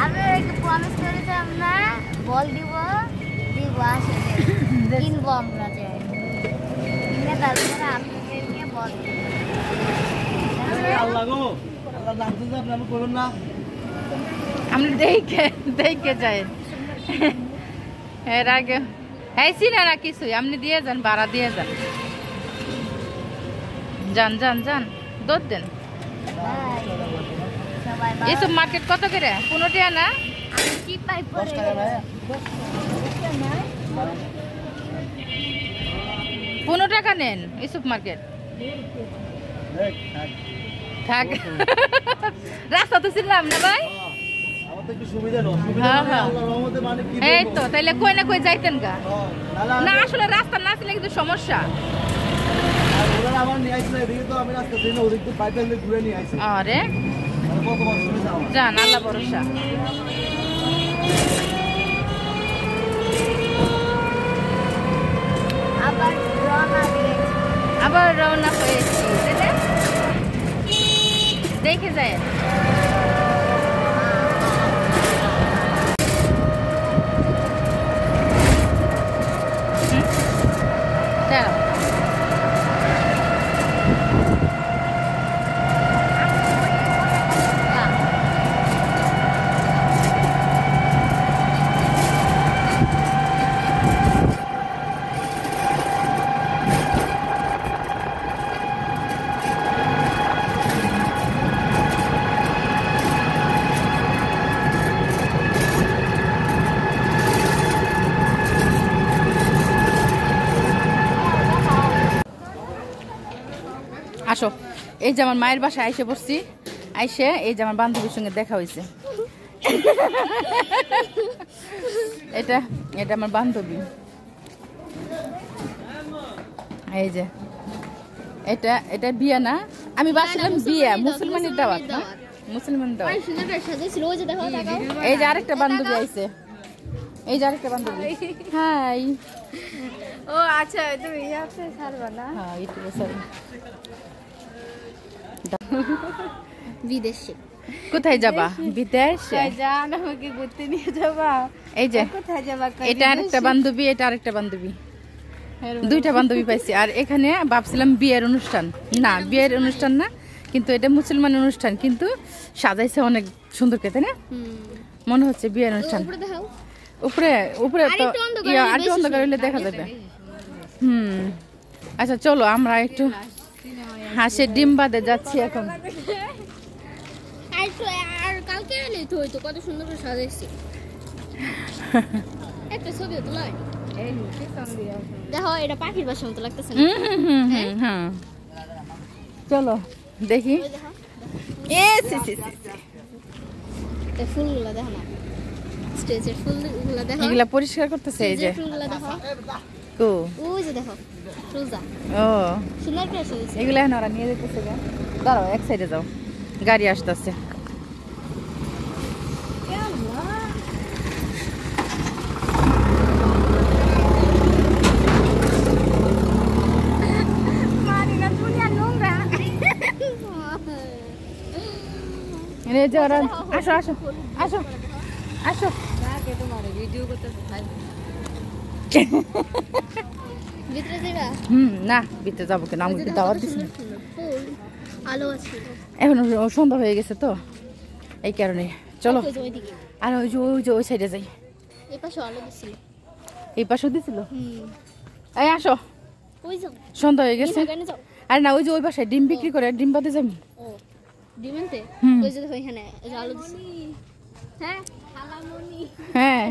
আমি একটু প্রমিস করেছিলাম না বল দিব আসলে কিনবো আমরা যাই কিনে তারপরে আপনাদেরকে বল আল্লাহ গো আল্লাহ জানতে যে আপনি করবেন না আমরা দেখে যাই এর আগে হ্যাঁ চিনে না কিছুই আপনি দিয়ে যান ভাড়া দিয়ে যান যান যান যান দৌড় দেন এইসব মার্কেট কত করে 15 টাকা না কি পাই 10 টাকা ভাই 15 টাকা নেন এইসব মার্কেট থাক রাস্তা তো ছিলাম না ভাই এই তো তাইলে কই না কই যাইতেন গা না আসলে রাস্তা না ছিল কিন্তু সমস্যা আরে যান আল্লাহ ভরসা আবার রওনা হয়েছি দেখে যায় আসো এই যে আমার মায়ের বাসায় আইসে পড়ছি আইসে এই যে আমার বান্ধবীর সঙ্গে দেখা হয়েছে এটা এটা আমার বান্ধবী এই যে এটা এটা বিয়া না আমি ভাবছিলাম বিয়া মুসলমানের দাওয়াত না মুসলমান দাওয়াত এই যে আরেকটা বান্ধবী আইছে এই যে আরেকটা বান্ধবী হাই ও আচ্ছা তুমি ইয়াতে ছাড়বা না হ্যাঁ ইউটিউবে ছাড়ব বিদেশে কোথায় যাবা বিদেশে জান আমাকে ঘুরতে নিয়ে যাবা এই যে কোথায় যাবা এটা আরেকটা বান্ধবী এটা আরেকটা বান্ধবী দুইটা বান্ধবী পাইছি আর এখানে ভাবছিলাম বিয়ের অনুষ্ঠান না বিয়ের অনুষ্ঠান না কিন্তু এটা মুসলমান অনুষ্ঠান কিন্তু সাজাইছে অনেক সুন্দর তাই না মনে হচ্ছে বিয়ের অনুষ্ঠান উপরে উপরে তো আর একটু অন্ধকার হইলে দেখা যাবে আচ্ছা চলো আমরা একটু হাঁসের ডিম বাদে যাচ্ছি এখন আর কালকে এলে তো হয়তো কত সুন্দর করে সাজাইছি একটা ছবি তোলাই দেখো এটা পাখির বাসা মতো লাগতেছে না হ্যাঁ চলো দেখি ফুলগুলা দেখো না স্টেজের ফুলগুলা দেখো এগুলা পরিষ্কার করতেছে এই যে ফুলগুলা দেখো কো ওই যে দেখো রোজা ও সুন্দর করে সাজাইছে এগুলা এখন ওরা নিয়ে যেতেছে দাঁড়াও এক সাইডে যাও গাড়ি আসতেছে আসো আসো আসো আসো না ভিতরে যাবো কেন আমাকে দাওয়াত দিচ্ছি এখন সন্ধ্যা হয়ে গেছে তো এই কারণে চলো আর ওই যে ওই সাইডে যাই এই পাশেও দিছিল এই আসো সন্ধ্যা হয়ে গেছে আরে না ওই যে ওই বাসায় ডিম বিক্রি করে ডিম পাতে যাবি হ্যাঁ